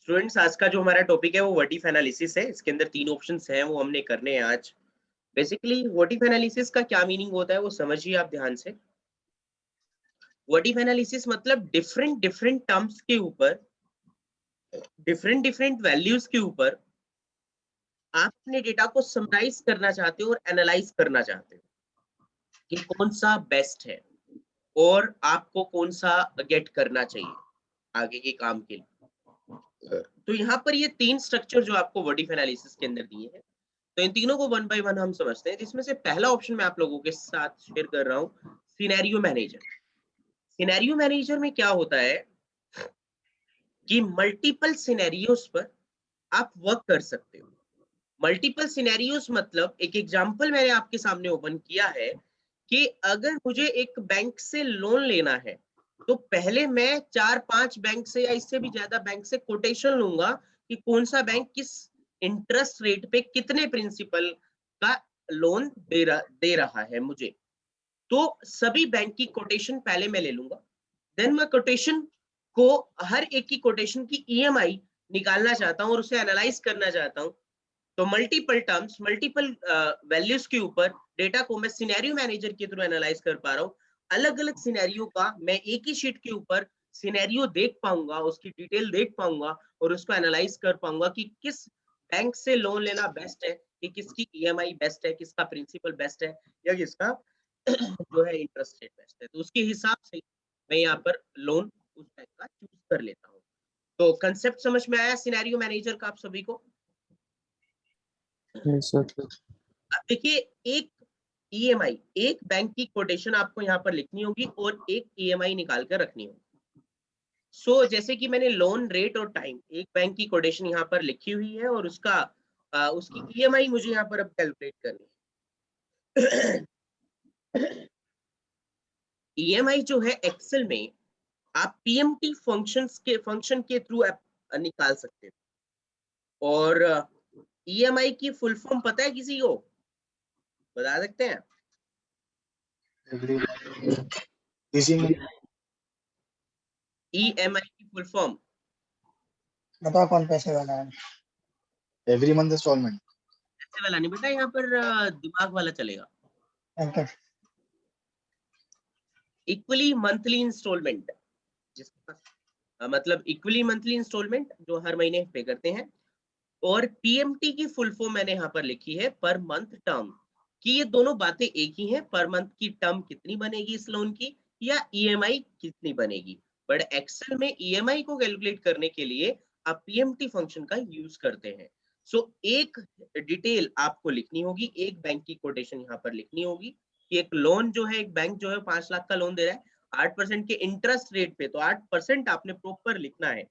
Students, आज का जो हमारा टॉपिक है वो व्हाट इफ एनालिसिस है। इसके अंदर 3 ऑप्शंस हैं, वो हमने करने हैं आज। बेसिकली व्हाट इफ एनालिसिस का क्या मीनिंग होता है वो समझिए आप ध्यान से। व्हाट इफ एनालिसिस मतलब डिफरेंट डिफरेंट टर्म्स के ऊपर, डिफरेंट डिफरेंट वैल्यूज के ऊपर आप अपने डेटा को समराइज करना चाहते हो और एनालाइज करना चाहते हो कि कौन सा बेस्ट है और आपको कौन सा गेट करना चाहिए आगे के काम के लिए। तो यहाँ पर ये 3 स्ट्रक्चर जो आपको व्हाट इफ एनालिसिस के अंदर दिए हैं, तो इन तीनों को वन बाय वन हम समझते हैं। जिसमें से पहला ऑप्शन मैं आप लोगों के साथ शेयर कर रहा हूँ, सिनेरियो मैनेजर। सिनेरियो मैनेजर में क्या होता है कि मल्टीपल सिनेरियोस पर आप वर्क कर सकते हो। मल्टीपल सिनेरियोस मतलब एक एग्जांपल मैंने आपके सामने ओपन किया है कि अगर मुझे एक बैंक से लोन लेना है, तो पहले मैं 4-5 बैंक से या इससे भी ज्यादा बैंक से कोटेशन लूंगा कि कौन सा बैंक किस इंटरेस्ट रेट पे कितने प्रिंसिपल का लोन दे रहा है मुझे। तो सभी बैंक की कोटेशन पहले मैं ले लूंगा, देन मैं कोटेशन को, हर एक की कोटेशन की ईएमआई निकालना चाहता हूँ और उसे एनालाइज करना चाहता हूँ। तो मल्टीपल टर्म्स, मल्टीपल वैल्यूज के ऊपर डेटा को मैं सिनेरियो मैनेजर के थ्रू एनालाइज कर पा रहा हूँ। अलग अलग सिनेरियो का मैं एक ही शीट के ऊपर सिनेरियो देख पाऊंगा, उसकी डिटेल देख पाऊंगा और उसको एनालाइज कर पाऊंगा कि किस बैंक से लोन लेना बेस्ट है, कि किसकी ईएमआई बेस्ट है, किसका प्रिंसिपल बेस्ट है, या किसका जो है इंटरेस्ट रेट बेस्ट है। तो उसके हिसाब से मैं यहाँ पर लोन उस बैंक का चूज कर लेता हूँ। तो कंसेप्ट समझ में आया सिनेरियो मैनेजर का आप सभी को? Yes sir. अब देखिए, एक ईएमआई, एक बैंक की कोटेशन आपको यहाँ पर लिखनी होगी और एक ईएमआई निकाल कर रखनी होगी। जैसे कि मैंने लोन रेट और टाइम, एक बैंक की कोटेशन यहाँ पर लिखी हुई है और उसका उसकी ईएमआई मुझे यहाँ पर अब कैलकुलेट करनी है। ईएमआई जो है एक्सेल में आप पीएमटी फंक्शन के थ्रू निकाल सकते हो। और ईएमआई की फुल फॉर्म पता है किसी को? बता सकते हैं? एवरी इसी में ईएमआई की फुल फॉर्म बताओ कौन पैसे वाला है? Every month installment. ऐसे वाला नहीं बेटा, यहाँ पर दिमाग वाला चलेगा। अंकल इक्वली मंथली इंस्टॉलमेंट, जिसके पास मतलब इक्वली मंथली इंस्टॉलमेंट जो हर महीने पे करते हैं। और पीएमटी की फुल फॉर्म मैंने यहाँ पर लिखी है पर मंथ टर्म, कि ये दोनों बातें एक ही हैं। पर मंथ की टर्म कितनी बनेगी इस लोन की, या ईएमआई कितनी बनेगी। बट एक्सेल में ईएमआई को कैलकुलेट करने के लिए आप पीएमटी फंक्शन का यूज करते हैं। एक डिटेल आपको लिखनी होगी, एक बैंक की कोटेशन यहाँ पर लिखनी होगी कि एक लोन जो है, एक बैंक जो है 5 लाख का लोन दे रहा है 8% के इंटरेस्ट रेट पे, तो 8% आपने प्रॉपर लिखना है।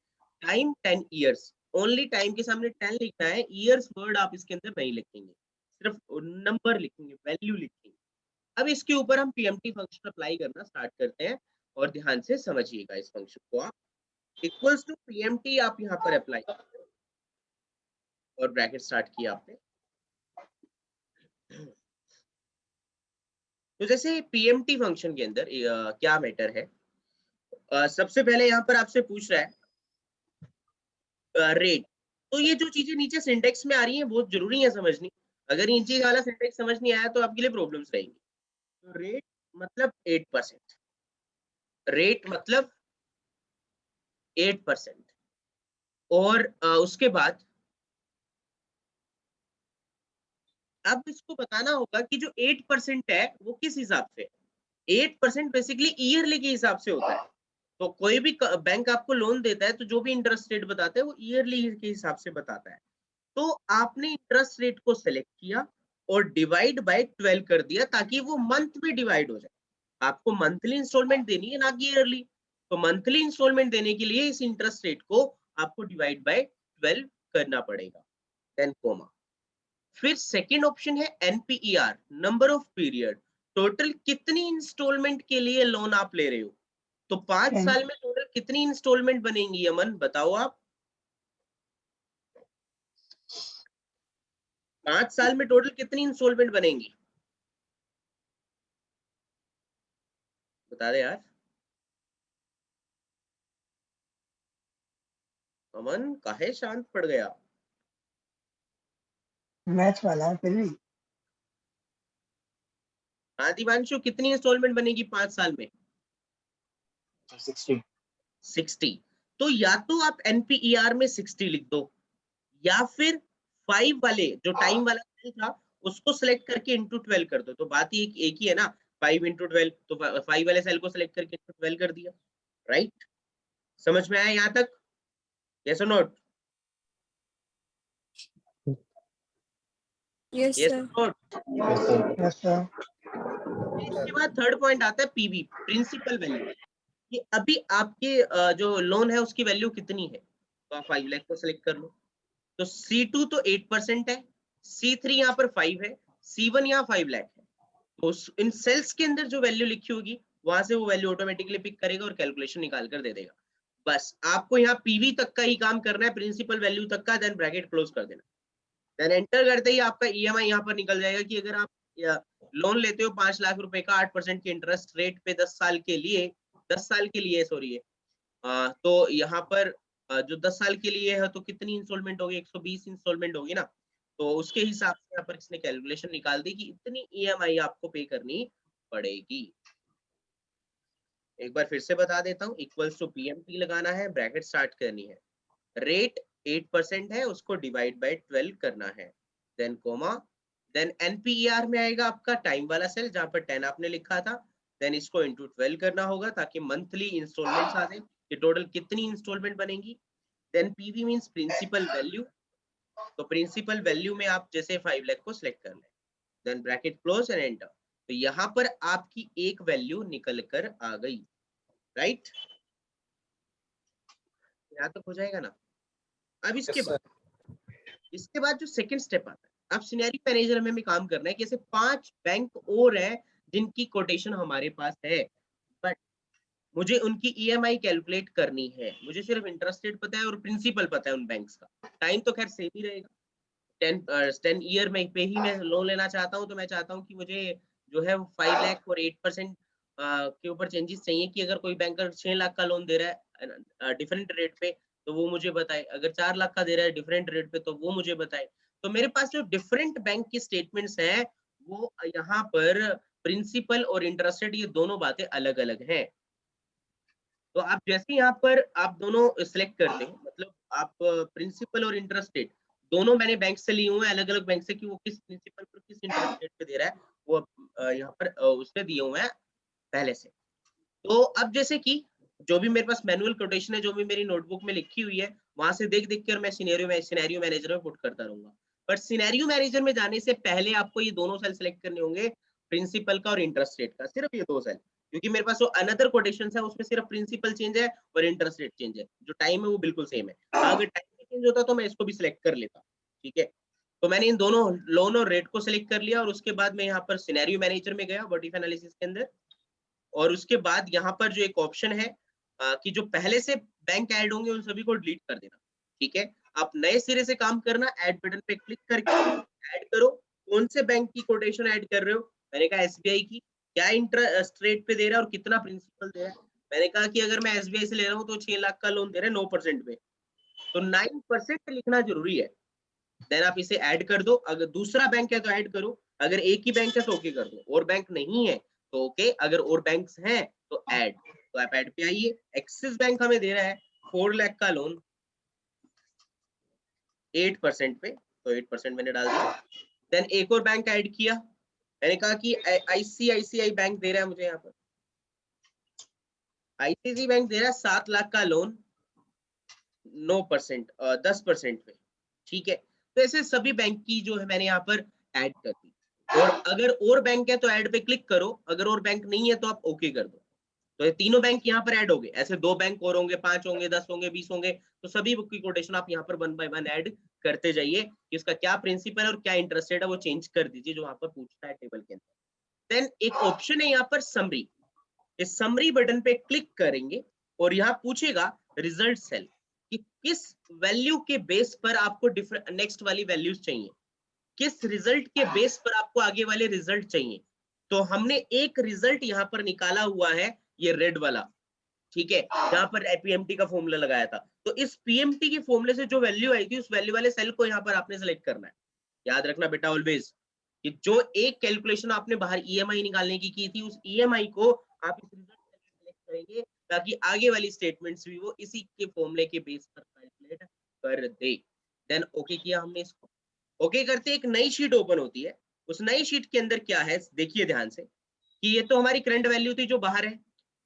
टाइम 10 ईयर्स, ओनली टाइम के सामने 10 लिखना है, ईयर्स वर्ड आप इसके अंदर नहीं लिखेंगे, सिर्फ नंबर लिखेंगे, वैल्यू लिखेंगे। अब इसके ऊपर हम पीएमटी फंक्शन अप्लाई करना स्टार्ट करते हैं और ध्यान से समझिएगा इस फंक्शन को। आप इक्वल्स टू पीएमटी आप यहाँ पर अप्लाई और ब्रैकेट स्टार्ट किया आपने। तो जैसे पीएमटी फंक्शन के अंदर क्या मैटर है, सबसे पहले यहाँ पर आपसे पूछ रहा है रेट। तो ये जो चीजें नीचे सिंटेक्स में आ रही हैं बहुत जरूरी है समझनी। अगर ये चीज वाला सिंटेक्स समझ नहीं आया तो आपके लिए प्रॉब्लम्स रहेंगी। तो रेट मतलब 8%, रेट मतलब 8%। और उसके बाद अब इसको बताना होगा कि जो 8% है वो किस हिसाब से। 8% बेसिकली ईयरली के हिसाब से होता है। तो कोई भी बैंक आपको लोन देता है तो जो भी इंटरेस्ट रेट बताता है वो ईयरली के हिसाब से बताता है। तो आपने इंटरेस्ट रेट को सेलेक्ट किया और डिवाइड बाय 12 कर दिया ताकि वो मंथ में डिवाइड हो जाए। आपको मंथली इंस्टॉलमेंट देनी है ना कि ईयरली। तो मंथली इंस्टॉलमेंट देने के लिए इस इंटरेस्ट रेट को आपको डिवाइड बाय 12 करना पड़ेगा, देन कोमा। फिर सेकंड ऑप्शन है एनपीईआर, नंबर ऑफ पीरियड। टोटल कितनी इंस्टॉलमेंट के लिए लोन आप ले रहे हो। तो 5 साल में टोटल कितनी इंस्टॉलमेंट बनेंगी अमन, बताओ आप। 5 साल में टोटल कितनी इंस्टॉलमेंट बनेंगी, बता दे यार। अमन काहे शांत पड़ गया? मैच वाला है फिर भी। हाँ दिवांशु, कितनी इंस्टॉलमेंट बनेगी 5 साल में? 60. 60। तो या तो आप एनपीईआर में 60 लिख दो, या फिर 5 वाले जो टाइम वाला सेल था उसको सिलेक्ट करके इंटू 12 कर दो। तो बात ही एक ही है ना, 5 इंटू 12, तो 5 वाले सेल को सिलेक्ट करके इंटू 12 कर दिया, राइट? समझ में आया यहाँ तक? यस और नॉट? Yes, yes sir. और not? Yes, sir. Yes sir. इसके बाद थर्ड पॉइंट आता है पीवी, प्रिंसिपल वैल्यू, कि अभी आपके जो लोन है उसकी वैल्यू कितनी है। तो आप 5 लाख को सिलेक्ट कर लो। तो C2 तो 8% है, C3 यहाँ पर 5 है, C1 यहाँ 5 लाख है। तो इन सेल्स के अंदर जो वैल्यू लिखी होगी वहां से वो वैल्यू ऑटोमेटिकली पिक करेगा और कैलकुलेशन निकाल कर दे देगा। बस आपको यहाँ पीवी तक का ही काम करना है, प्रिंसिपल वैल्यू तक का, देन ब्रैकेट क्लोज कर देना। देन एंटर करते ही आपका ईएमआई यहाँ पर निकल जाएगा कि अगर आप लोन लेते हो 5 लाख रुपए का 8% के इंटरेस्ट रेट पे 10 साल के लिए, 10 साल के लिए सॉरी, तो यहाँ पर जो 10 साल के लिए है तो कितनी इंस्टॉलमेंट होगी, 120 इंस्टॉलमेंट होगी ना। तो उसके हिसाब से यहाँ पर इसने कैलकुलेशन निकाल दी कि इतनी ईएमआई आपको पे करनी पड़ेगी। एक बार फिर से बता देता हूँ, इक्वल्स टू पीएमटी लगाना है, ब्रैकेट स्टार्ट करनी है, रेट 8% है उसको डिवाइड बाय 12 करना है, देन कोमा, देन एनपीईआर में आएगा आपका टाइम वाला सेल जहां पर 10 आपने लिखा था, देन इसको इंटू 12 करना होगा ताकि मंथली इंस्टॉलमेंट्स आ जाए कि टोटल कितनी इंस्टॉलमेंट बनेगी। Then PV means principal value, तो प्रिंसिपल वैल्यू में आप जैसे 5 लाख को सिलेक्ट कर लें, then bracket close and enter. तो यहाँ पर आपकी एक वैल्यू निकल कर आ गई, राइट? यहाँ तक हो जाएगा ना? अब इसके बाद जो सेकंड स्टेप आता है, अब सिनेरियो मैनेजर में काम करना है कि ऐसे 5 बैंक और हैं जिनकी कोटेशन हमारे पास है, बट मुझे उनकी ईएमआई कैलकुलेट करनी है। मुझे सिर्फ इंटरेस्ट रेट पता है और प्रिंसिपल पता है उन बैंक्स का, टाइम तो खैर सेम ही रहेगा। 10 ईयर में पे ही मैं लोन लेना चाहता हूँ, तो मैं चाहता हूँ कि मुझे जो है वो 5 लाख और 8% के ऊपर चेंजेस चाहिए कि अगर कोई बैंकर 6 लाख का लोन दे रहा है डिफरेंट रेट पे तो वो मुझे बताए, अगर 4 लाख का दे रहा है डिफरेंट रेट पे तो वो मुझे बताए। तो मेरे पास जो डिफरेंट बैंक की स्टेटमेंट्स हैं वो यहाँ पर प्रिंसिपल और इंटरेस्ट रेट ये दोनों बातें अलग अलग हैं। तो आप जैसे यहाँ पर आप दोनों सिलेक्ट करते हो, मतलब आप प्रिंसिपल और इंटरेस्ट रेट दोनों मैंने बैंक से लिए हुए हैं, अलग अलग बैंक से, कि वो किस प्रिंसिपल पर किस इंटरेस्ट रेट पे दे रहा है वो यहाँ पर उसने दिए हुए हैं पहले से। तो अब जैसे कि जो भी मेरे पास मैनुअल कोटेशन है, जो भी मेरी नोटबुक में लिखी हुई है, वहां से देख देख कर मैं सिनेरियो मैनेजर में पुट करता रहूंगा। पर सिनेरियो मैनेजर में जाने से पहले आपको ये दोनों सेल सेलेक्ट करने होंगे, प्रिंसिपल का और इंटरेस्ट रेट का, सिर्फ ये 2 सेल, क्योंकि मेरे पास जो अनदर कोटेशन है उसमें सिर्फ प्रिंसिपल चेंज है और इंटरेस्ट रेट चेंज है, जो टाइम है वो बिल्कुल सेम है। अगर टाइम चेंज होता तो मैं इसको भी सिलेक्ट कर लेता, ठीक है। तो मैंने इन दोनों लोन और रेट को सिलेक्ट कर लिया और उसके बाद मैं यहाँ पर सिनेरियो मैनेजर में गया व्हाट एनालिसिस के अंदर, और उसके बाद यहाँ पर जो एक ऑप्शन है कि जो पहले से बैंक ऐड होंगे उन सभी को डिलीट कर देना, ठीक है। आप नए सिरे से काम करना, ऐड बटन पे क्लिक करके ऐड करो। कौन से बैंक की कोटेशन ऐड कर रहे हो? मैंने कहा एसबीआई की। क्या इंटरेस्ट रेट पे दे रहा है और कितना प्रिंसिपल दे रहा है? मैंने कहा कि अगर मैं एसबीआई से ले रहा हूँ तो 6 लाख का लोन दे रहे हैं 9% पे, तो 9% लिखना जरूरी है। देन आप इसे ऐड कर दो, अगर दूसरा बैंक है तो ऐड करो, अगर एक ही बैंक है तो ओके कर दो, और बैंक नहीं है तो ओके, अगर और बैंक्स हैं तो ऐड। तो आप ऐड पे आइए, एक्सिस बैंक हमें दे रहा है 4 लाख का लोन 8% पे, तो 8% मैंने डाल दिया। देन एक और बैंक ऐड किया, मैंने कहा कि आईसीआईसीआई बैंक दे रहा है मुझे, यहाँ पर आईसीआईसीआई बैंक दे रहा है 7 लाख का लोन 9% 10% पे, ठीक है। तो ऐसे सभी बैंक की जो है मैंने यहाँ पर ऐड कर दी, और अगर और बैंक है तो ऐड पे क्लिक करो, अगर और बैंक नहीं है तो आप ओके कर दो। तो ये तीनों बैंक यहाँ पर ऐड हो गए, ऐसे 2 बैंक और होंगे, 5 होंगे, 10 होंगे, 20 होंगे, तो सभी बुक की कोटेशन आप यहाँ पर 1 बाय 1 ऐड करते जाइए कि उसका क्या प्रिंसिपल और क्या इंटरेस्ट रेट है वो चेंज कर दीजिए जो वहां पर पूछता है टेबल के अंदर। देन एक ऑप्शन है यहाँ पर समरी, इस समरी बटन पे क्लिक करेंगे और यहाँ पूछेगा रिजल्ट सेल कि किस वैल्यू के बेस पर आपको नेक्स्ट वाली वैल्यूज चाहिए, किस रिजल्ट के बेस पर आपको आगे वाले रिजल्ट चाहिए। तो हमने एक रिजल्ट यहाँ पर निकाला हुआ है, ये रेड वाला, ठीक है, जहां पर पीएमटी का फॉर्मूला लगाया था। तो इस पीएमटी के फॉर्मूले से जो वैल्यू आई थी उस वैल्यू वाले सेल को यहाँ पर आपने सेलेक्ट करना है। याद रखना बेटा ऑलवेज कि जो एक कैलकुलेशन आपने बाहर ईएमआई निकालने की थी उस ईएमआई को आप इस रिजल्ट में सेलेक्ट करेंगे ताकि आगे वाली स्टेटमेंट्स भी वो इसी के फॉर्मूले के बेस पर कैलकुलेट कर दे। देन ओके किया हमने इसको। ओके करते एक नई शीट ओपन होती है। उस नई शीट के अंदर क्या है देखिए ध्यान से कि ये तो हमारी करंट वैल्यू थी जो बाहर है।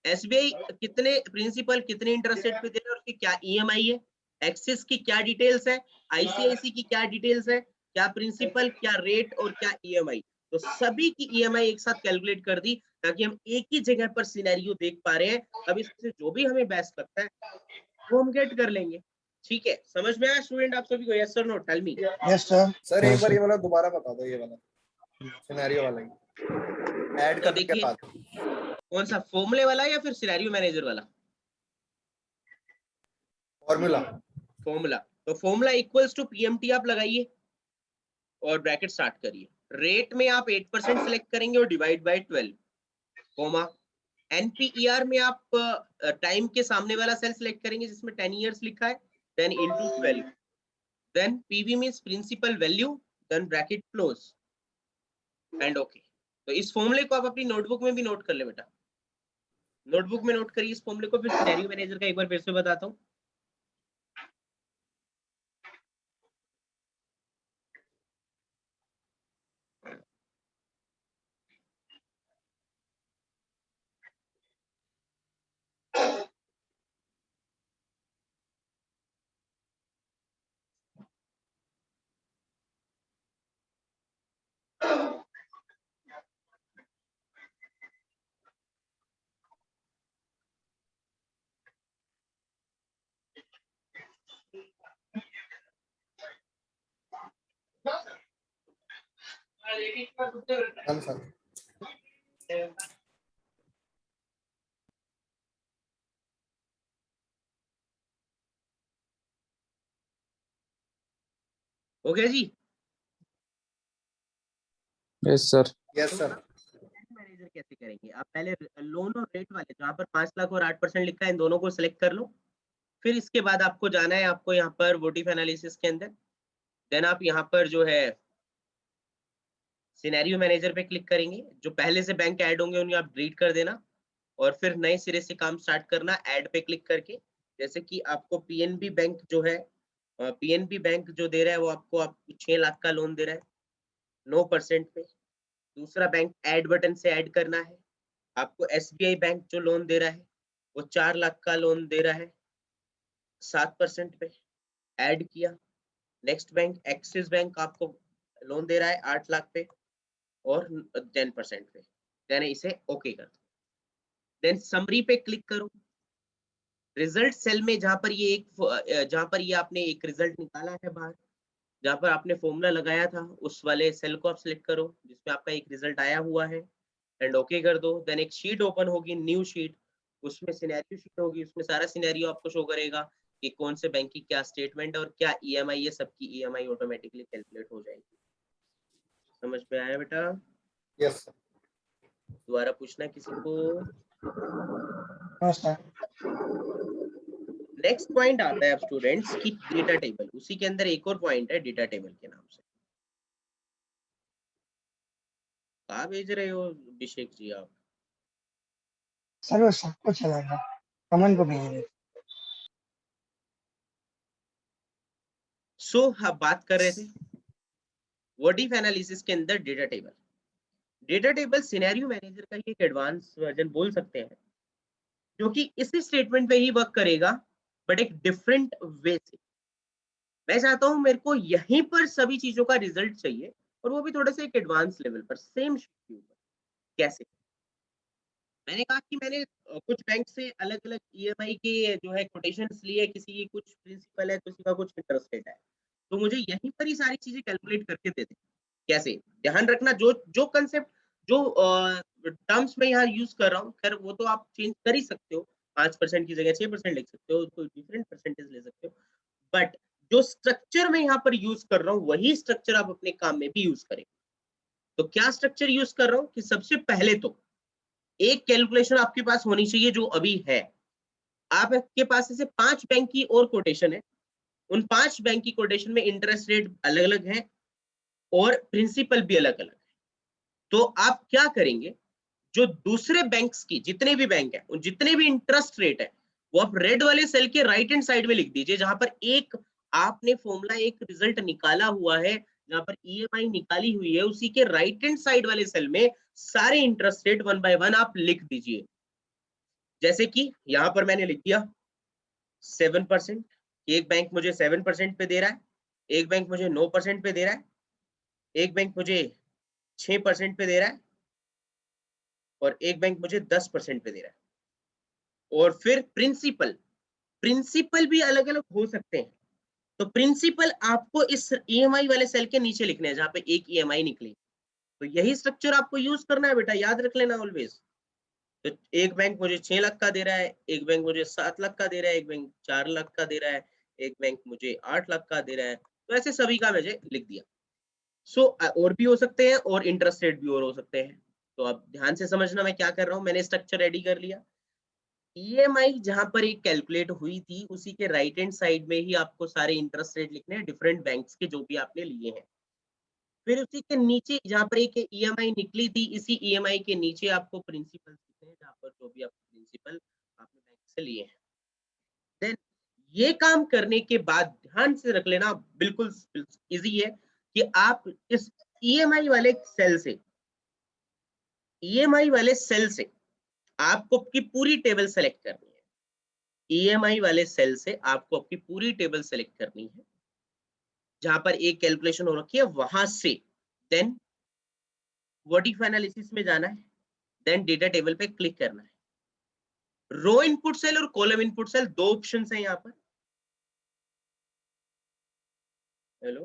एसबीआई कितने प्रिंसिपल कितने इंटरेस्ट रेट पे दे रहा है और उसकी क्या ईएमआई है, एक्सिस की क्या डिटेल्स है, आईसीआईसी की क्या डिटेल्स है, क्या प्रिंसिपल क्या रेट और क्या ईएमआई। तो सभी की ईएमआई एक साथ कैलकुलेट कर दी ताकि हम एक ही जगह पर सिनेरियो देख पा रहे हैं। अब इससे जो भी हमें बेस्ट लगता है वो हम गेट कर लेंगे। ठीक है, समझ में आया स्टूडेंट आप सभी को? Yes sir no tell me. Yes sir. Sir एक बार ये वाला दोबारा बता दो, ये वाला सिनेरियो वाला ही ऐड तो करने के देखिए बाद कौन सा फॉर्मूले वाला या फिर सिनेरियो मैनेजर वाला? फॉर्मूला। फॉर्मूला। तो फॉर्मूला इक्वल्स टू पीएमटी आप लगाइए और ब्रैकेट स्टार्ट करिए। रेट में आप 8% सिलेक्ट करेंगे और डिवाइड बाय 12 कोमा। एनपीईआर में आप टाइम के सामने वाला सेल सिलेक्ट करेंगे जिसमें 10 इयर्स लिखा है, then into 12, then PV means principal value, then bracket close and okay. तो इस फॉर्मूले को आप अपनी नोटबुक में भी नोट कर ले बेटा, नोटबुक में नोट करिए इस फॉर्मूले को। फिर सिनेरियो मैनेजर का एक बार फिर से बताता हूँ। हम सर हो गया जी? Yes sir. Yes sir. Manager कैसे करेंगे? आप पहले लोन और रेट वाले जहाँ पर 5 लाख और 8% लिखा है इन दोनों को सिलेक्ट कर लो। फिर इसके बाद आपको जाना है आपको यहाँ पर वोटिफ एनालिसिस के अंदर। देन आप यहाँ पर जो है सिनेरियो मैनेजर पे क्लिक करेंगे। जो पहले से बैंक ऐड होंगे उन्हें आप डिलीट कर देना और फिर नए सिरे से काम स्टार्ट करना ऐड पे क्लिक करके। जैसे कि आपको पीएनबी बैंक जो है, पीएनबी बैंक जो दे रहा है वो आपको 6 लाख का लोन दे रहा है 9% पे। दूसरा बैंक ऐड बटन से ऐड करना है। आपको एसबीआई बैंक जो लोन दे रहा है वो 4 लाख का लोन दे रहा है 7% पे, ऐड किया। नेक्स्ट बैंक एक्सिस बैंक आपको लोन दे रहा है 8 लाख पे और 10% पे। देन इसे ओके कर दो। देन समरी पे क्लिक करो। रिजल्ट सेल में जहां पर ये आपने एक रिजल्ट निकाला है बाहर, जहां पर आपने फॉर्मूला लगाया था उस वाले सेल को आप सिलेक्ट करो जिसमें आपका एक रिजल्ट आया हुआ है एंड ओके कर दो। देन एक शीट ओपन होगी, न्यू शीट, उसमें सिनेरियो शीट होगी, उसमें सारा सिनेरियो आपको शो करेगा कि कौन से बैंक की क्या स्टेटमेंट है और क्या ईएमआई है। सबकी ईएमआई ऑटोमेटिकली कैलकुलेट हो जाएगी। समझ में आया बेटा? Yes sir. दोबारा पूछना किसी को? No sir. नेक्स्ट पॉइंट आता है अब स्टूडेंट्स की डेटा टेबल। उसी के अंदर एक और पॉइंट है डेटा टेबल के नाम से। कहाँ भेज रहे हो अभिषेक जी आप? सर वो सबको चलेगा, कमन को भेज दे। सो हम बात कर रहे थे वोटिफ एनालिसिस के अंदर data table. Data table scenario manager का ही एक एडवांस वर्जन बोल सकते हैं जो कि इसी स्टेटमेंट पे ही वर्क करेगा बट एक डिफरेंट वे से। मैं चाहता हूं मेरे को यहीं पर सभी चीजों का रिजल्ट चाहिए और वो भी थोड़ा सा एक एडवांस लेवल पर सेम शीट के ऊपर। कैसे? मैंने कहा कि मैंने कुछ बैंक से अलग अलग ईएमआई के जो है कोटेशंस लिए, किसी की कुछ प्रिंसिपल है, किसी का कुछ इंटरेस्ट रेट है, तो मुझे यहीं पर ही सारी चीजें कैलकुलेट करके दे दे। कैसे? ध्यान रखना जो जो कंसेप्ट जो टर्म्स में यहाँ यूज कर रहा हूँ, खैर वो तो आप चेंज कर ही सकते हो, 5% की जगह 6% लिख सकते हो, कोई डिफरेंट परसेंटेज ले सकते हो, बट जो स्ट्रक्चर में यहाँ पर यूज कर रहा हूँ वही स्ट्रक्चर आप अपने काम में भी यूज करें। तो क्या स्ट्रक्चर यूज कर रहा हूँ कि सबसे पहले तो एक कैलकुलेशन आपके पास होनी चाहिए जो अभी है, आपके पास ऐसे 5 बैंक की और कोटेशन है, उन 5 बैंक की कोटेशन में इंटरेस्ट रेट अलग अलग है और प्रिंसिपल भी अलग अलग है। तो आप क्या करेंगे, जो दूसरे बैंक्स की जितने भी बैंक है उन जितने भी इंटरेस्ट रेट है वो आप रेड वाले सेल के राइट हैंड साइड में लिख दीजिए, जहां पर एक आपने फॉर्मूला एक रिजल्ट निकाला हुआ है, जहां पर ईएमआई निकाली हुई है, उसी के राइट हैंड साइड वाले सेल में सारे इंटरेस्ट रेट 1 बाय 1 आप लिख दीजिए। जैसे कि यहां पर मैंने लिख दिया 7%, एक बैंक मुझे 7% पे दे रहा है, एक बैंक मुझे 9% पे दे रहा है, एक बैंक मुझे 6% पे दे रहा है और एक बैंक मुझे 10% पे दे रहा है। और फिर प्रिंसिपल, प्रिंसिपल भी अलग अलग हो सकते हैं, तो प्रिंसिपल आपको इस ईएमआई वाले सेल के नीचे लिखने हैं जहां पे एक ईएमआई निकली। तो यही स्ट्रक्चर आपको यूज करना है बेटा, याद रख लेना ऑलवेज। तो एक बैंक मुझे 6 लाख का दे रहा है, एक बैंक मुझे 7 लाख का दे रहा है, एक बैंक 4 लाख का दे रहा है, एक बैंक मुझे 8 लाख का दे रहा है, तो ऐसे सभी का मैंने लिख दिया। सो और भी हो सकते हैं और इंटरेस्ट रेट भी और हो सकते हैं। तो अब ध्यान से समझना मैं क्या कर रहा हूँ, मैंने स्ट्रक्चर रेडी कर लिया। ईएमआई जहां पर एक कैलकुलेट हुई थी उसी के राइट हैंड साइड में ही आपको सारे इंटरेस्ट रेट लिखने हैं डिफरेंट बैंक्स के जो भी आपने लिए हैं। फिर उसी के नीचे जहां पर एक ईएमआई निकली थी, इसी ईएमआई के नीचे आपको प्रिंसिपल लिखने हैं जहां पर जो भी आपको प्रिंसिपल आपने बैंक से लिए हैं। देन ये काम करने के बाद ध्यान से रख लेना, बिल्कुल इजी है कि आप इस ईएमआई वाले सेल से, ईएमआई वाले सेल से आपको आपकी पूरी टेबल सेलेक्ट करनी है। ईएमआई वाले सेल से आपको आपकी पूरी टेबल सेलेक्ट करनी है, जहां पर एक कैलकुलेशन हो रखी है वहां से देन व्हाट एनालिसिस में जाना है, देन डेटा टेबल पे क्लिक करना है। रो इनपुट सेल और कॉलम इनपुट सेल दो ऑप्शन है यहाँ पर। हेलो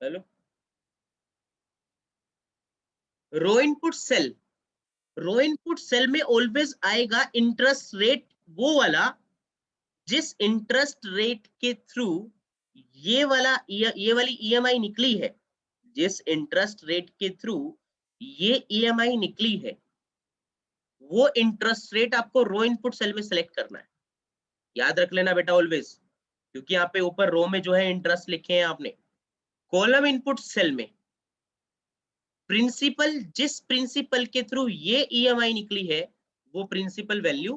हेलो, रो इनपुट सेल, रो इनपुट सेल में ऑलवेज आएगा इंटरेस्ट रेट वो वाला जिस इंटरेस्ट रेट के थ्रू ये वाली ईएमआई निकली है, जिस इंटरेस्ट रेट के थ्रू ये ईएमआई निकली है, वो इंटरेस्ट रेट आपको रो इनपुट सेल में सेलेक्ट करना है। याद रख लेना बेटा ऑलवेज, क्योंकि यहाँ पे ऊपर रो में जो है इंटरेस्ट लिखे हैं आपने। कॉलम इनपुट सेल में प्रिंसिपल, जिस प्रिंसिपल के थ्रू ये ईएमआई निकली है वो principal value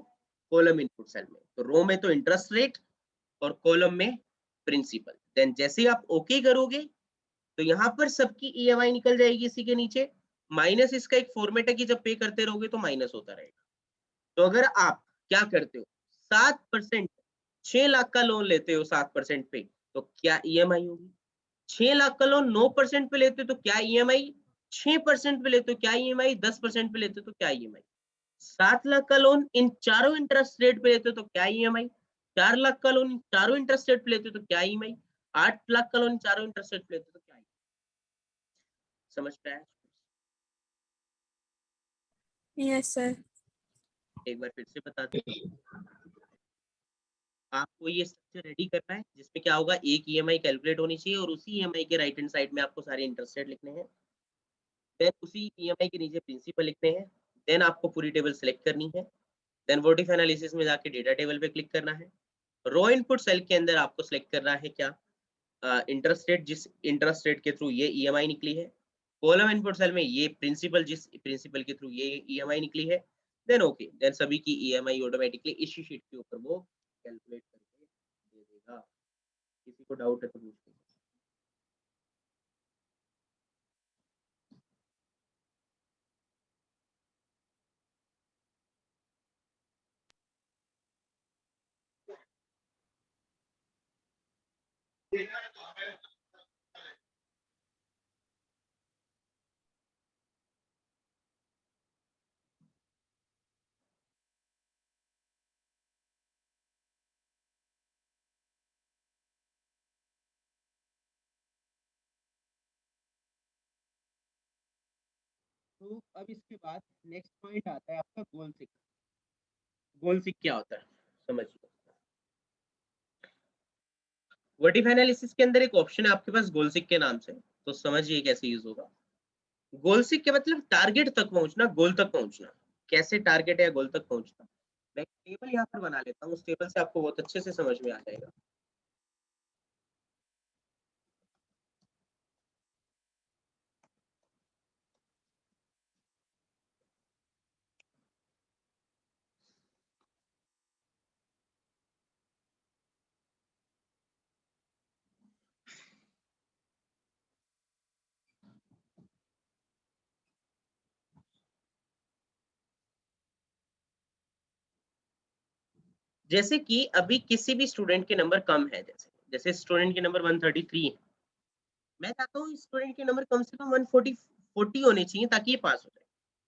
column input cell में। तो रो में तो इंटरेस्ट रेट और कॉलम में प्रिंसिपल। देन जैसे ही आप ओके करोगे तो यहाँ पर सबकी ईएमआई निकल जाएगी इसी के नीचे। माइनस इसका एक फॉर्मेट है कि जब पे करते रहोगे तो माइनस होता रहेगा। तो अगर आप क्या करते हो 7%, 6 लाख का लोन लेते हो 7% पे, तो क्या ईएमआई होगी? 6 लाख का लोन 9% पे लेते हो तो क्या ईएमआई? 6% पे लेते हो क्या ईएमआई? 10% पे लेते हो तो क्या ईएमआई? 7 लाख का लोन इन चारों इंटरेस्ट रेट पे लेते हो तो क्या ईएमआई? 4 लाख का लोन चारों इंटरेस्ट रेट पे लेते हो तो क्या ईएमआई? 8 लाख का लोन चारों इंटरेस्ट रेट पे लेते हो तो क्या ईएमआई? समझ पाया? Yes sir. एक बार फिर से बताते हैं, आपको ये स्ट्रक्चर रेडी करना है जिसमें क्या होगा, एक ईएमआई कैलकुलेट होनी चाहिए और उसी ईएमआई के राइट हैंड साइड में आपको सारे इंटरेस्ट रेट लिखने हैं। देन उसी ईएमआई के नीचे प्रिंसिपल लिखने हैं। देन आपको पूरी टेबल सेलेक्ट करनी है। देन व्हाट एनालिसिस में जाके डेटा टेबल पे क्लिक करना है। रो इनपुट सेल के अंदर आपको सेलेक्ट करना है क्या, इंटरेस्ट रेट, जिस इंटरेस्ट रेट के थ्रू ये ईएमआई निकली है। कॉलम इनपुट सेल में ये प्रिंसिपल, जिस प्रिंसिपल के थ्रू ये ईएमआई निकली है। देन ओके, देन सभी की ईएमआई ऑटोमेटिकली इसी शीट के ऊपर वो कैलकुलेट करके दे देगा। किसी को डाउट है तो पूछिए। तो अब इसके बाद नेक्स्ट पॉइंट आता है आपका गोल सिक। गोल सिक क्या होता है समझिए। वर्टिफ एनालिसिस के अंदर एक ऑप्शन है आपके पास गोल सिक के नाम से, तो समझिए कैसे यूज होगा। गोल सिक के मतलब टारगेट तक पहुंचना, गोल तक पहुंचना। कैसे टारगेट या गोल तक पहुंचता। मैं टेबल यहाँ पर बना लेता हूँ, उस टेबल से आपको बहुत अच्छे से समझ में आ जाएगा। जैसे कि अभी किसी भी स्टूडेंट के नंबर कम है, जैसे स्टूडेंट के नंबर 133 है, मैं चाहता हूँ स्टूडेंट के नंबर कम से कम 140 होने चाहिए ताकि ये पास हो जाए।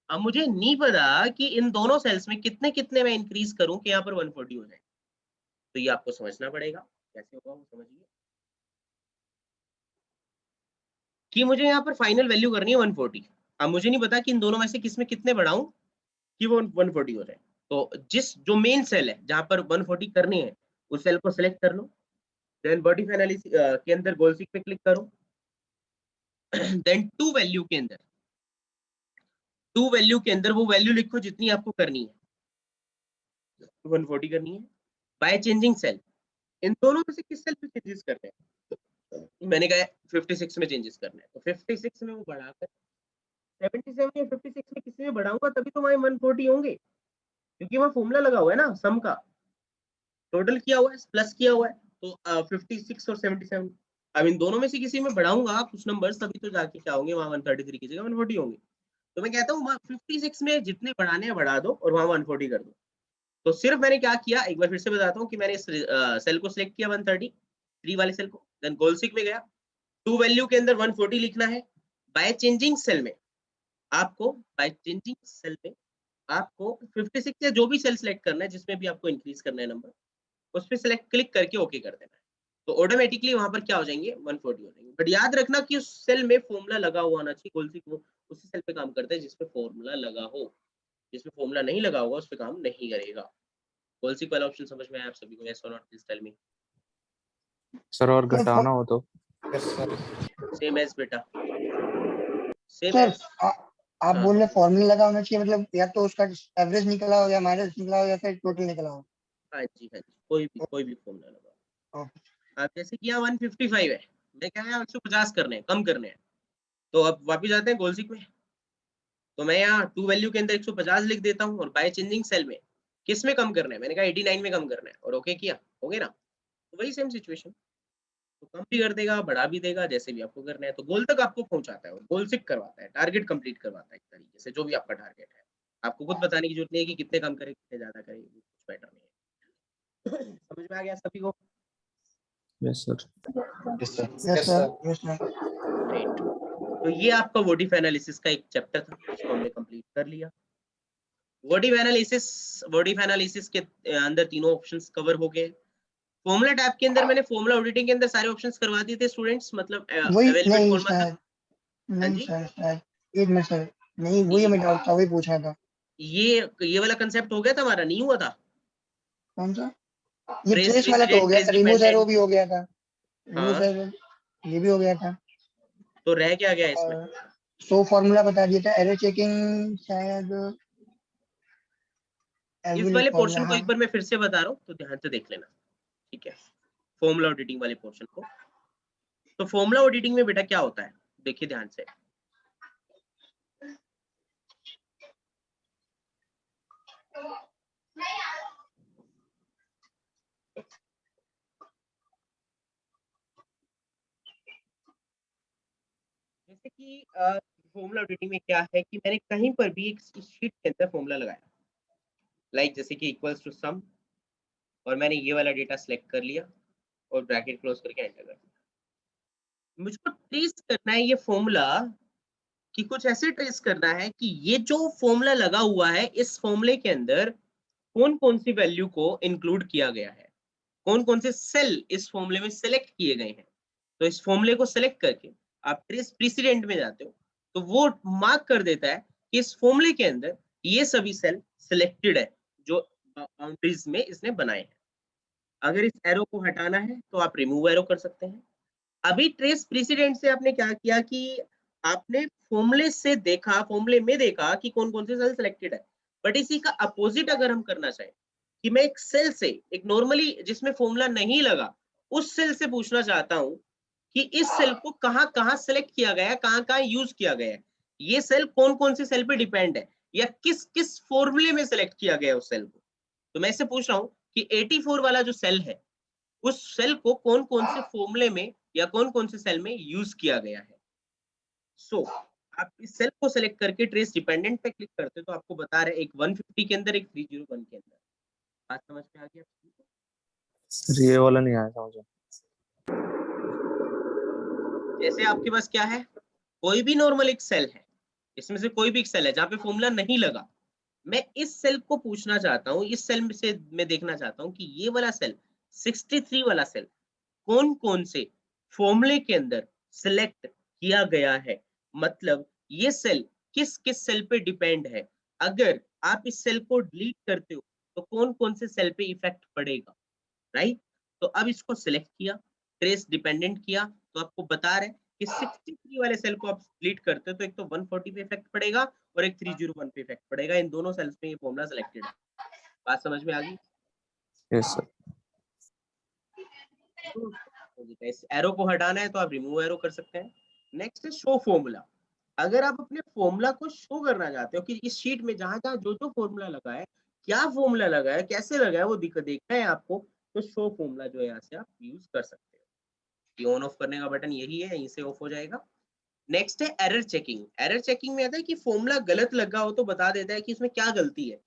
अब मुझे नहीं पता कि इन दोनों सेल्स में कितने कितने मैं इंक्रीज करूं कि यहाँ पर 140 हो जाए, तो ये आपको समझना पड़ेगा। कैसे होगा वो समझिए कि मुझे यहाँ पर फाइनल वैल्यू करनी है 140। अब मुझे नहीं पता कि इन दोनों में से किसमें कितने बढ़ाऊं कि वो 140 हो जाए। तो जो मेन सेल है जहां पर 140 करनी है, उस सेल को सिलेक्ट कर लो, देन वर्टिफ एनालिसिस के अंदर गोल सीक पे क्लिक करो, देन टू वैल्यू के अंदर वो वैल्यू लिखो जितनी आपको करनी है, 140 करनी है। बाय चेंजिंग सेल, इन दोनों में से किस सेल पे चेंजेस करने हैं, मैंने कहा 56 में चेंजेस करने हैं, तो 56 में वो बढ़ाकर 77 या 56 में किसी में बढ़ाऊंगा तभी तो वहां 140 होंगे, क्योंकि वहां फॉर्मूला लगा हुआ है ना, सम का टोटल किया हुआ है, प्लस किया हुआ है, तो 56 और 77, अब इन दोनों में से किसी में बढ़ाऊंगा कुछ नंबर्स तभी तो जाके क्या होंगे, वहां 133 की जगह 140 होंगे। तो मैं कहता हूँ 56 में जितने बढ़ाने हैं बढ़ा दो और वहां 140 कर दो। तो सिर्फ मैंने क्या किया, एक बार फिर से बताता हूँ कि मैंने इस सेल को सिलेक्ट किया 133 वाले सेल को, देन गोल सीक में गया, टू वैल्यू के अंदर 140 लिखना है। बाय चेंजिंग सेल में आपको 56 या जो भी सेल सिलेक्ट करना है जिसमें भी आपको इंक्रीज करना है नंबर, उस पर सिलेक्ट क्लिक करके ओके कर देना है, तो ऑटोमेटिकली वहां पर क्या हो जाएंगे 140 हो जाएंगे। बट याद रखना कि उस सेल में फॉर्मूला लगा हुआ होना चाहिए, गोल सीक वो उसी सेल पे काम करता है जिसपे फॉर्मूला लगा हो, जिसमें फॉर्मूला नहीं लगा होगा उस पे काम नहीं करेगा। गोल सीक वाला ऑप्शन समझ में आया आप सभी को? यस और not, please tell me. Sir और घटाना हो तो? Yes sir. सेम एज बेटा, सेम सर एज। आप हाँ बोल रहे फॉर्मूला लगा होना चाहिए, मतलब या तो उसका एवरेज निकला हो या माइनस निकला हो या फिर टोटल निकला हो। हाँ जी, हाँ जी, कोई भी फॉर्मूला लगा। ओके। अब जैसे कि यहाँ 155 है, मैं क्या है 150 करने हैं, कम करने हैं, तो अब वापिस आते हैं गोल सीक में, तो मैं यहाँ टू वैल्यू के अंदर 150 लिख देता हूँ और बाय चेंजिंग सेल में किस में कम करना है, मैंने कहा 89 में कम करना है और ओके किया, हो गया ना। तो वही सेम सिचुएशन, तो कम भी कर देगा बढ़ा भी देगा जैसे भी आपको करना है, तो गोल तक आपको पहुंचाता है और गोल सीक करवाता है, टारगेट कंप्लीट करवाता है एक तरीके से, जो भी आपका टारगेट है। आपको खुद बताने की जरूरत नहीं है कि कितने कम करे कितने ज्यादा करे, कुछ मैटर नहीं है। समझ में आ गया सभी को? Yes sir. Yes sir. Yes yes sir, sir. Yes sir. Great. तो ये आपका वोटिफ एनालिसिस का एक चैप्टर था जिसको हमने कंप्लीट कर लिया। वोटिफ एनालिसिस के अंदर तीनों ऑप्शंस कवर हो गए। फॉर्मूला टैब के अंदर मैंने फॉर्मूला ऑडिटिंग के अंदर सारे ऑप्शंस करवा दिए थे स्टूडेंट्स, मतलब वही अवेलेबल नहीं फॉर्मूला था। सर, हाँ नहीं जी, सर, शायद एक मिनट सर, नहीं वही हमें डाउट था, वही पूछना था। ये वाला कंसेप्ट हो गया था हमारा, नहीं हुआ था? कौन सा? ये ट्रेस ट्रेस वाला तो हो प्रेसिडेंट, गया, ट्रेस रिमूव एरो डिपेंडेंट। भी हो गया था, रिमूव हाँ, एरो ये भी हो गया था। तो रह क्या गया इसमें? और सो फॉर्मूला बता दिया था, एरर चेकिंग शायद इस एविल वाले फॉर्मूला, पोर्शन को हाँ। एक बार मैं फिर से बता रहा हूँ तो ध्यान से देख लेना, ठीक है? फॉर्मूला ऑडिटिंग वाले पोर्शन को, तो फॉर्मूला ऑडिटिंग में बेटा क्या होता है, देखिए ध्यान से। जैसे कि फॉर्मूला ऑडिटिंग में क्या है कि मैंने कहीं पर भी एक शीट के अंदर फॉर्मूला लगाया, लाइक जैसे कि इक्वल्स टू सम, और मैंने ये वाला डेटा सिलेक्ट कर लिया और ब्रैकेट क्लोज करके एंटर कर दिया। मुझको ट्रेस करना है ये फॉर्मूला, कि कुछ ऐसे ट्रेस करना है कि ये जो फॉर्मूला लगा हुआ है इस फॉर्मूले के अंदर कौन कौन सी वैल्यू को इंक्लूड किया गया है, कौन कौन से सेल इस फॉर्मूले में सेलेक्ट किए गए हैं। तो इस फॉर्मूले को सेलेक्ट करके आप ट्रेस प्रीसिडेंट में जाते हो, तो वो मार्क कर देता है कि इस फॉर्मूले के अंदर ये सभी सेल सिलेक्टेड है जो बाउंड्रीज में इसने बनाए हैं। अगर इस एरो को हटाना है तो आप रिमूव एरो कर सकते हैं। अभी ट्रेस प्रीसिडेंट से आपने क्या किया कि आपने फॉर्मूले में देखा कि कौन कौन से सेल सिलेक्टेड है, बट इसी का अपोजिट अगर हम करना चाहें कि मैं एक सेल से, एक नॉर्मली जिसमें फॉर्मूला नहीं लगा, उस सेल से पूछना चाहता हूं कि इस सेल को कहां कहां सेलेक्ट किया गया है, कहां कहां यूज किया गया है, ये सेल कौन कौन से सेल पे डिपेंड है, या किस किस फॉर्मूले में सेलेक्ट किया गया है उस सेल को। तो मैं इससे पूछ रहा हूँ कि 84 वाला जो सेल है, उस सेल को कौन कौन से फॉर्मूले में या कौन कौन से सेल में यूज किया गया है। सो आप इस सेल को सेलेक्ट करके ट्रेस डिपेंडेंट पे क्लिक करते हो तो आपको बता रहे एक 150 के अंदर, एक 301 के अंदर। बात समझ में आ गई आपको? सर ये वाला नहीं आया समझ में। जैसे आपके पास क्या है, कोई भी नॉर्मल एक सेल है, इसमें से कोई भी एक सेल है जहाँ पे फॉर्मूला नहीं लगा, मैं इस सेल को पूछना चाहता हूँ, इस सेल में से मैं देखना चाहता हूँ कि ये वाला सेल 63 वाला सेल कौन कौन से फॉर्मूले के अंदर सिलेक्ट किया गया है, मतलब ये सेल किस किस सेल पे डिपेंड है। अगर आप इस सेल को डिलीट करते हो तो कौन कौन से सेल पे इफेक्ट पड़ेगा, राइट। तो अब इसको सिलेक्ट किया, ट्रेस डिपेंडेंट किया, तो आपको बता रहे कि 63 वाले सेल को आप डिलीट करते हो तो एक तो 140 पे इफेक्ट पड़ेगा और एक 301 पे इफेक्ट पड़ेगा। इन दोनों सेल्स में ये फॉर्मूला सिलेक्टेड है। बात समझ में आ गई? Yes sir. इस एरो को हटाना है तो आप रिमूव एरो कर सकते हैं। नेक्स्ट है शो फॉर्मूला। अगर आप अपने फॉर्मूला को शो करना चाहते हो कि इस शीट में जहां जहां जो जो फॉर्मूला लगा है, क्या फॉर्मूला लगा है, कैसे लगा है, वो देखना है आपको, तो शो फॉर्मूला जो है यहाँ से आप यूज कर सकते हो। ये ऑन ऑफ करने का बटन यही है, यहीं से ऑफ हो जाएगा। नेक्स्ट है एरर चेकिंग। एरर चेकिंग में आता है कि फॉर्मूला गलत लगा हो तो बता देता है कि इसमें क्या गलती है,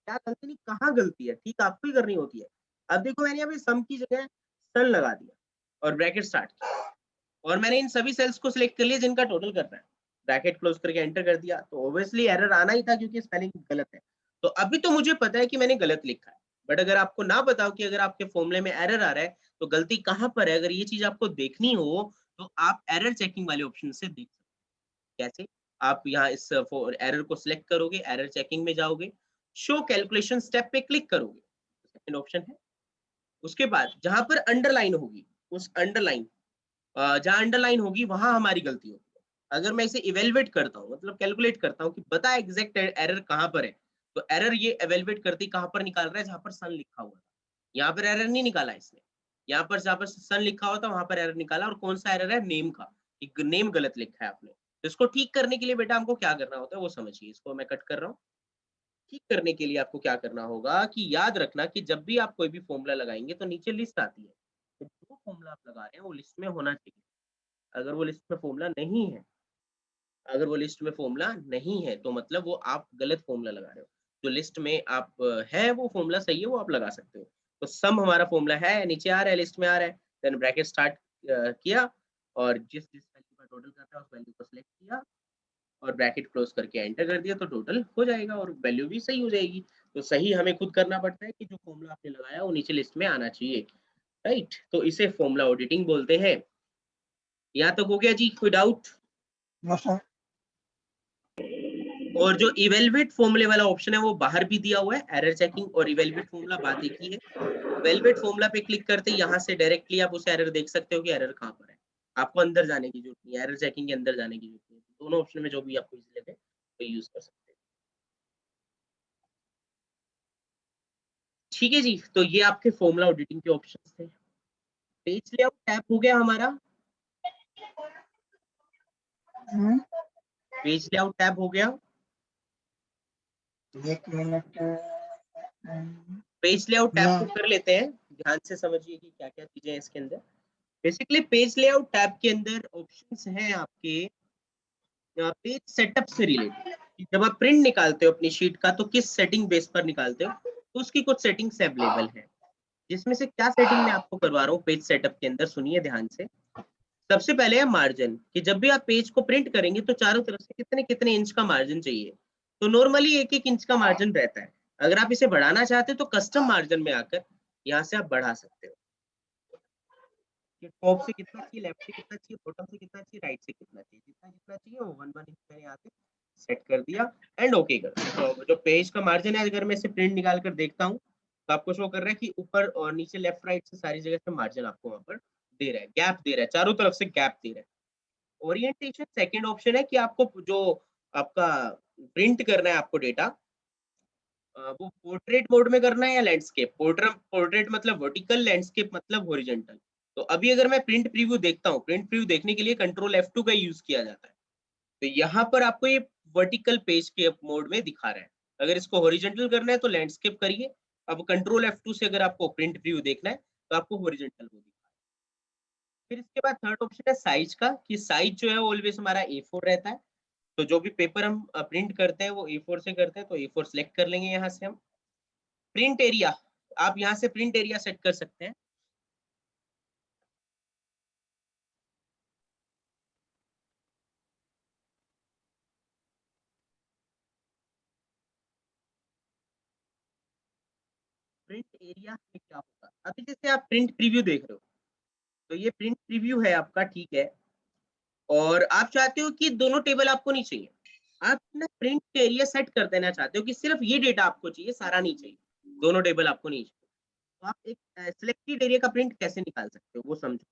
क्या गलती नहीं, कहाँ गलती है, ठीक आपको ही करनी होती है। अब देखो मैंने यहाँ पे सम की जगह सन लगा दिया और ब्रैकेट स्टार्ट किया, और मैंने इन सभी सेल्स को सिलेक्ट कर लिया जिनका टोटल करना है, ब्रैकेट क्लोज करके एंटर कर दिया, तो ऑब्वियसली एरर आना ही था क्योंकि स्पेलिंग गलत है। तो अभी तो मुझे पता है कि मैंने गलत लिखा है, बट अगर आपको ना बताओ कि अगर आपके फॉर्मूले में एरर आ रहा है तो गलती कहाँ पर है, अगर ये चीज आपको देखनी हो तो आप एरर चेकिंग वाले ऑप्शन से देख सकते हो। कैसे? आप यहाँ इस एरर को सिलेक्ट करोगे, एरर चेकिंग में जाओगे, शो कैलकुलेशन स्टेप पे क्लिक करोगे, सेकंड ऑप्शन है। उसके बाद जहां पर अंडरलाइन होगी, उस अंडरलाइन जहां अंडरलाइन होगी वहां हमारी गलती होगी। अगर मैं इसे इवेलुएट करता हूँ, मतलब कैलकुलेट करता हूँ कि बता एग्जैक्ट एरर कहाँ पर है, तो एरर ये इवेलुएट करती कहाँ पर निकाल रहा है, जहां पर सन लिखा हुआ था। यहाँ पर एरर नहीं निकाला इसने, यहाँ पर जहाँ पर सन लिखा हुआ था वहां पर एरर निकाला। और कौन सा एरर है? नेम का, एक नेम गलत लिखा है आपने। तो इसको ठीक करने के लिए बेटा हमको क्या करना होता है वो समझिए। इसको मैं कट कर रहा हूँ। ठीक करने के लिए आपको क्या करना होगा कि याद रखना कि जब भी आप कोई भी फॉर्मूला लगाएंगे तो नीचे लिस्ट आती है, तो जो फॉर्मूला आप लगा रहे हैं वो लिस्ट में होना चाहिए। अगर वो लिस्ट में फॉर्मूला नहीं है, अगर वो लिस्ट में फॉर्मूला नहीं है तो मतलब वो आप गलत फॉर्मूला लगा रहे हो। जो लिस्ट में आप है वो फॉर्मूला सही है, वो आप लगा सकते हो। तो सम हमारा फॉर्मूला है, नीचे आ रहा है, लिस्ट में आ रहा है, देन ब्रैकेट स्टार्ट किया और जिस जिस वैल्यू का टोटल करता है उस वैल्यू को सिलेक्ट किया और ब्रैकेट क्लोज करके एंटर कर दिया, तो टोटल हो जाएगा और वैल्यू भी सही हो जाएगी। तो सही हमें खुद करना पड़ता है कि जो फॉर्मूला आपने लगाया वो नीचे लिस्ट में आना चाहिए, राइट। तो इसे फॉर्मूला ऑडिटिंग बोलते हैं। यहाँ तक हो गया जी? कोई डाउट? No sir. और जो इवेलुएट फॉर्मूले वाला ऑप्शन है वो बाहर भी दिया हुआ है। एरर चेकिंग और इवेलुएट फॉर्मूला बात एक ही है। इवेलुएट फॉर्मूला पे क्लिक करते यहाँ से डायरेक्टली आप उस एरर देख सकते हो कि एरर कहाँ पर है। आपको अंदर जाने की जरूरत नहीं है, एरर चेकिंग के अंदर जाने की जरूरत नहीं है। दोनों ऑप्शन में जो भी आपको इजी लगे वो यूज कर सकते हैं। ठीक है जी, तो ये आपके फॉर्मूला ऑडिटिंग के ऑप्शंस थे। पेज लेआउट टैब हो गया हमारा। पेज लेआउट टैब हो गया। एक मिनट। पेज लेआउट टैब हाँ। को कर लेते हैं, ध्यान से समझिए कि क्या क्या चीजें हैं इसके अंदर। बेसिकली पेज लेआउट टैब के अंदर ऑप्शंस हैं आपके पेज सेटअप से रिलेटेड। जब आप प्रिंट निकालते हो अपनी शीट का तो किस सेटिंग बेस पर निकालते हो, तो उसकी कुछ सेटिंग्स अवेलेबल है, जिसमें से क्या सेटिंग मैं आपको करवा रहा हूँ पेज सेटअप के अंदर, सुनिए ध्यान से। सबसे पहले है मार्जिन, कि जब भी आप पेज को प्रिंट करेंगे तो चारों तरफ से कितने कितने इंच का मार्जिन चाहिए। तो नॉर्मली 1-1 इंच का मार्जिन रहता है। अगर आप इसे बढ़ाना चाहते हो तो कस्टम मार्जिन में आकर यहाँ से आप बढ़ा सकते हो कि टॉप से कितना चाहिए, लेफ्ट से कितना चाहिए, बॉटम से कितना चाहिए, राइट से कितना चाहिए, जितना जितना चाहिए वो 1-1 इंच मैंने यहाँ पे सेट कर दिया एंड ओके कर दिया। तो जो पेज का मार्जिन है, अगर मैं इसे प्रिंट निकाल कर देखता हूँ तो आपको शो कर रहा है कि ऊपर और नीचे लेफ्ट राइट से सारी जगह से मार्जिन आपको वहां पर दे रहा है, गैप दे रहा है, चारों तरफ से गैप दे रहा है। ओरिएंटेशन सेकंड ऑप्शन है कि आपको जो आपका प्रिंट करना है आपको डेटा, वो पोर्ट्रेट मोड में करना है या लैंडस्केप? पोर्ट्रेट मतलब वर्टिकल, लैंडस्केप मतलब हॉरिजॉन्टल। तो अभी अगर मैं प्रिंट प्रीव्यू देखता हूँ, प्रिंट प्रीव्यू देखने के लिए कंट्रोल F2 का यूज किया जाता है। तो यहाँ पर आपको ये वर्टिकल पेज के मोड में दिखा रहा है। अगर इसको हॉरिजॉन्टल करना है तो लैंडस्केप करिए। अब कंट्रोल F2 से अगर आपको प्रिंट प्रीव्यू देखना है तो आपको हॉरिजॉन्टल को दिखा रहा है। फिर इसके बाद थर्ड ऑप्शन है साइज का, कि साइज जो है वो ऑलवेज हमारा A4 रहता है। तो जो भी पेपर हम प्रिंट करते हैं वो A4 से करते हैं, तो A4 सेलेक्ट कर लेंगे यहाँ से हम। प्रिंट एरिया, आप यहाँ से प्रिंट एरिया सेट कर सकते हैं। प्रिंट एरिया में क्या होगा, अभी जैसे आप प्रिंट प्रीव्यू देख रहे हो, तो ये प्रिंट प्रीव्यू है आपका, ठीक है। और आप चाहते हो कि दोनों टेबल आपको नहीं चाहिए, आप ना प्रिंट एरिया सेट कर देना चाहते हो कि सिर्फ ये डेटा आपको चाहिए, सारा नहीं चाहिए, दोनों टेबल आपको नहीं चाहिए। तो आप एक सिलेक्टेड एरिया का प्रिंट कैसे निकाल सकते हो वो समझो।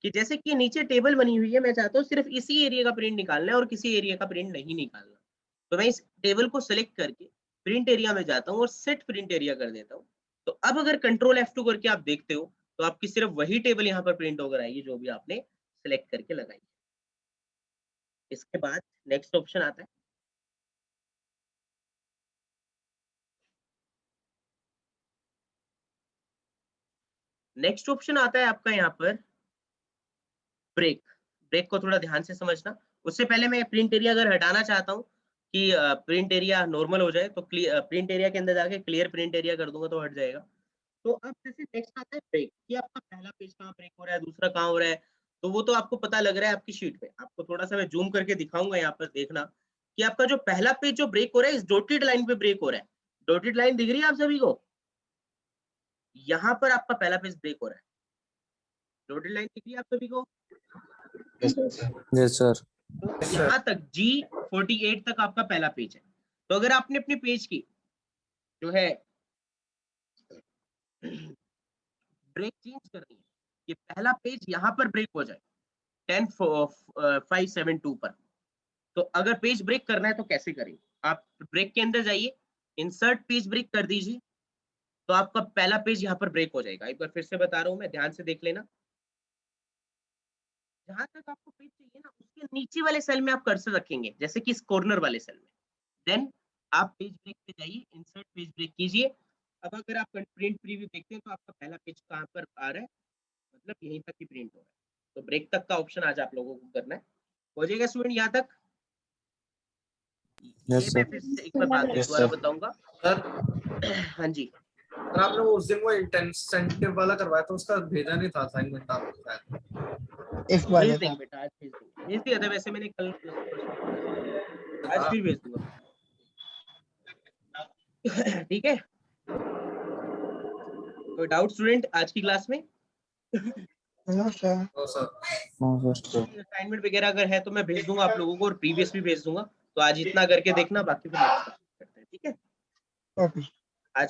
कि जैसे कि नीचे टेबल बनी हुई है, मैं चाहता हूँ सिर्फ इसी एरिया का प्रिंट निकालना है और किसी एरिया का प्रिंट नहीं निकालना। तो मैं इस टेबल को सिलेक्ट करके प्रिंट एरिया में जाता हूँ और सेट प्रिंट एरिया कर देता हूँ। तो अब अगर कंट्रोल F2 करके आप देखते हो तो आपकी सिर्फ वही टेबल यहाँ पर प्रिंट होकर आएगी जो भी आपने सिलेक्ट करके लगाई। इसके बाद नेक्स्ट ऑप्शन आता है आपका यहाँ पर ब्रेक। ब्रेक को थोड़ा ध्यान से समझना। उससे पहले मैं प्रिंट एरिया अगर हटाना चाहता हूँ कि प्रिंट एरिया नॉर्मल हो जाए, तो प्रिंट एरिया के अंदर जाके क्लियर प्रिंट एरिया कर दूंगा तो हट जाएगा। तो अब जैसे नेक्स्ट आता है ब्रेक, कि आपका पहला पेज कहाँ ब्रेक हो रहा है, दूसरा कहाँ हो रहा है, तो वो तो आपको पता लग रहा है आपकी शीट पे। आपको थोड़ा सा मैं जूम करके दिखाऊंगा यहाँ पर, देखना कि आपका जो पहला पेज जो ब्रेक हो रहा है इस डॉटेड लाइन पे ब्रेक हो रहा है। डॉटेड लाइन दिख रही है आप सभी को? यहाँ पर आपका पहला पेज ब्रेक हो रहा है, डॉटेड लाइन दिख रही है आप सभी को? Yes sir. तो यहाँ तक G48 तक आपका पहला पेज है। तो अगर आपने अपने पेज की जो है ब्रेक चेंज करनी है कि पहला पेज यहाँ पर ब्रेक हो जाए 10,572 पर, तो अगर पेज ब्रेक करना है तो कैसे करेंगे? आप ब्रेक के अंदर जाइए, इंसर्ट पेज ब्रेक कर दीजिए, तो आपका पहला पेज यहाँ पर ब्रेक हो जाएगा। एक बार फिर से बता रहा हूँ मैं, ध्यान से देख लेना। जहां तक आपको पेज चाहिए ना, उसके नीचे वाले सेल में आप कर्सर रखेंगे, जैसे कि इस कॉर्नर वाले सेल में। देन आप पेज ब्रेक पे जाइए, इंसर्ट पेज ब्रेक कीजिए। अब अगर आप प्रिंट प्रीव्यू देखते हैं तो आपका पहला पेज कहाँ पर आ रहा है, मतलब यहीं तक ही प्रिंट हो रहा है। तो ब्रेक तक का ऑप्शन आज आप लोगों को करना है। हो जाएगा स्टूडेंट यहाँ तक? ये यस मैं सर। फिर से एक बार बात Yes, दोबारा sir. बताऊंगा। हाँ जी, और आपने वो उस दिन वो इंटेंसिव वाला करवाया था, उसका भेजा नहीं था असाइनमेंट आपको शायद। इस बार भेज देता देंगे बेटा, आज भेज देंगे। भेज दिया था वैसे मैंने कल, आज फिर भेज दूंगा। ठीक है, कोई डाउट स्टूडेंट आज की क्लास में? No sir. तो सर हाँ सर। असाइनमेंट वगैरह अगर है तो मैं भेज दूंगा आप लोगों को, और प्रीवियस भी भेज दूंगा। तो आज इतना करके देखना, बाकी फिर नेक्स्ट करते हैं, ठीक है? ओके। आज